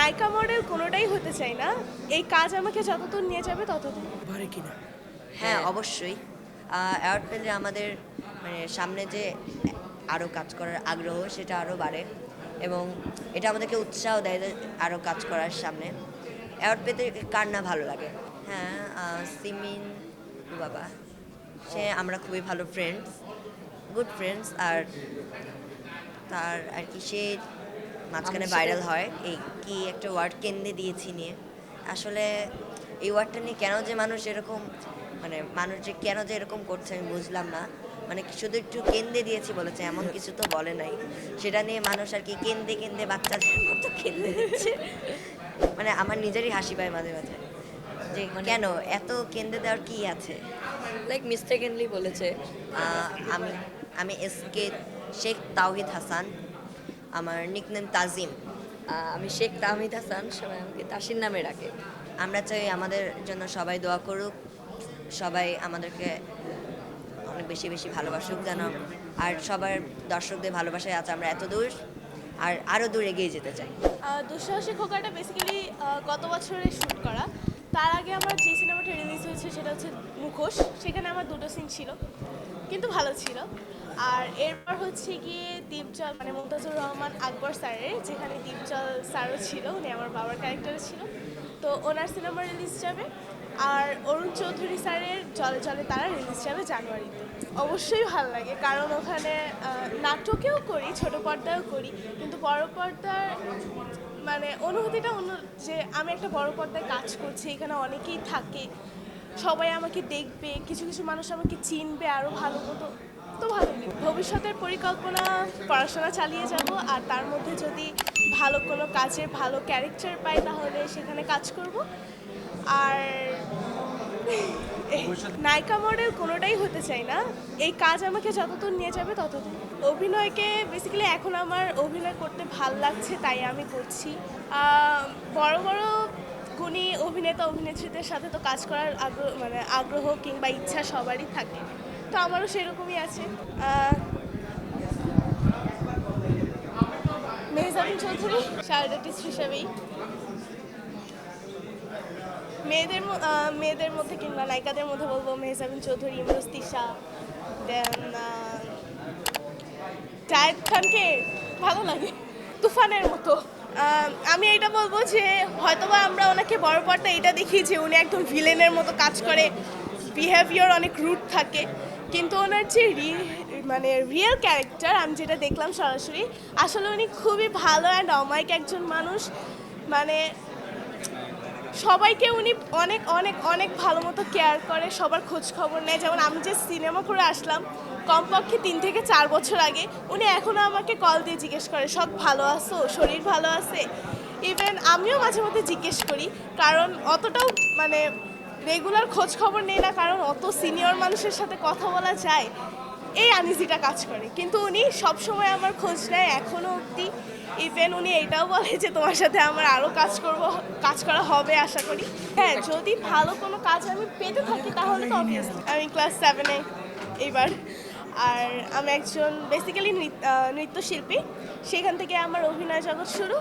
নায়িকা মডেল কোনোটাই হতে চাই না। এই কাজ আমাকে যতদূর নিয়ে যাবে ততদূর পারে কিনা। হ্যাঁ, অবশ্যই। অ্যাওয়ার্ড পেলে আমাদের মানে সামনে যে আরও কাজ করার আগ্রহ সেটা আরও বাড়ে এবং এটা আমাদেরকে উৎসাহ দেয় যে আরও কাজ করার সামনে। অ্যাওয়ার্ড পেতে কার না ভালো লাগে? হ্যাঁ, সিমিন বাবা, সে আমরা খুবই ভালো ফ্রেন্ডস, গুড ফ্রেন্ডস। আর তার আর কি সে মাঝখানে ভাইরাল হয় এই কি একটা ওয়ার্ড কেন্দ্রে দিয়েছি নিয়ে। আসলে এই ওয়ার্ডটা নিয়ে কেন যে মানুষ এরকম মানে মানুষ যে কেন যে এরকম করছে আমি বুঝলাম না। মানে শুধু একটু কেন্দ্রে দিয়েছি বলেছে, এমন কিছু তো বলে নাই। সেটা নিয়ে মানুষ আর কি কেন্দ্রে কেন্দ্রে বাচ্চাদের মতো কেন্দ্রে দিচ্ছে। মানে আমার নিজেরই হাসি পায় মাঝে মাঝে যে কেন এত কেন্দ্রে দেওয়ার কি আছে। লাইক মিস্টেকেনলি বলেছে। আমি আমি এসকে শেখ তাওহিদ হাসান, আমার নিকনেম তাজিম। আমি শেখ তাহমিদ হাসান, সবাই আমাকে তাসির নামে ডাকে। আমরা চাই আমাদের জন্য সবাই দোয়া করুক, সবাই আমাদেরকে অনেক বেশি বেশি ভালোবাসুক যেন, আর সবার দর্শকদের ভালোবাসায় আছে আমরা এত দূর আর আরও দূর এগিয়ে যেতে চাই। দুঃসাহসী খোকাটা বেসিক্যালি গত বছরে শ্যুট করা। তার আগে আমার যে সিনেমাটা রিলিজ হয়েছে সেটা হচ্ছে মুখোশ। সেখানে আমার দুটো সিন ছিল, কিন্তু ভালো ছিল। আর এরপর হচ্ছে গিয়ে দীপজল মানে মুমতাজুর রহমান আকবর স্যারের, যেখানে দীপজল স্যারও ছিল, উনি আমার বাবার ক্যারেক্টারে ছিল। তো ওনার সিনেমা রিলিজ যাবে। আর অরুণ চৌধুরী স্যারের জলে জলে তারা রিলিজ যাবে জানুয়ারিতে। অবশ্যই ভালো লাগে, কারণ ওখানে নাটকেও করি, ছোট পর্দায়ও করি, কিন্তু বড় পর্দার মানে অনুভূতিটা অন্য। যে আমি একটা বড় পর্দায় কাজ করছি, এখানে অনেকেই থাকে, সবাই আমাকে দেখবে, কিছু কিছু মানুষ আমাকে চিনবে আরও ভালো মতো। তো ভালো লাগে। ভবিষ্যতের পরিকল্পনা পড়াশোনা চালিয়ে যাব, আর তার মধ্যে যদি ভালো কোনো কাজের ভালো ক্যারেক্টার পাই তাহলে সেখানে কাজ করব। আর নায়িকা মডেল কোনোটাই হতে চাই না। এই কাজ আমাকে যতদূর নিয়ে যাবে ততদূর। অভিনয়কে বেসিক্যালি এখন আমার অভিনয় করতে ভাল লাগছে, তাই আমি করছি। বড় বড় গুণী অভিনেতা অভিনেত্রীদের সাথে তো কাজ করার আগ্রহ কিংবা ইচ্ছা সবারই থাকে, তো আমারও সেরকমই আছে। মেহজাবিন চৌধুরী চাইল্ড আর্টিস্ট হিসেবেই মেয়েদের মধ্যে কিংবা নায়িকাদের মধ্যে বলবো মেহজাবিন চৌধুরী, ইমরোজ তিশা, দেন জায়েদ খানকে ভালো লাগে, তুফানের মতো। আমি এটা বলবো যে হয়তোবা আমরা ওনাকে বড় পর্দা এটা দেখি যে উনি একদম ভিলেনের মতো কাজ করে, বিহেভিয়ার অনেক রুড থাকে, কিন্তু ওনার যে মানে রিয়েল ক্যারেক্টার আমি যেটা দেখলাম সরাসরি, আসলে উনি খুবই ভালো অ্যান্ড অমায়িক একজন মানুষ। মানে সবাইকে উনি অনেক অনেক অনেক ভালো মতো কেয়ার করে, সবার খোঁজ খবর নেয়। যেমন আমি যে সিনেমা করে আসলাম কমপক্ষে 3 থেকে 4 বছর আগে, উনি এখনও আমাকে কল দিয়ে জিজ্ঞেস করে সব ভালো আছো, শরীর ভালো আছে। ইভেন আমিও মাঝে মধ্যে জিজ্ঞেস করি, কারণ অতটাও মানে রেগুলার খোঁজ খবর নেই না, কারণ অত সিনিয়র মানুষের সাথে কথা বলা যায়, এই আনইজিটা কাজ করে। কিন্তু উনি সবসময় আমার খোঁজ নেয় এখনও অবধি। ইভেন উনি এটাও বলে যে তোমার সাথে আমার আরও কাজ করা হবে আশা করি। হ্যাঁ, যদি ভালো কোনো কাজ আমি পেতে থাকি তাহলে তো অবভিয়াসলি। আমি ক্লাস 7-এ এইবার। আর আমি একজন বেসিক্যালি নৃত্যশিল্পী, সেখান থেকে আমার অভিনয় জগৎ শুরু।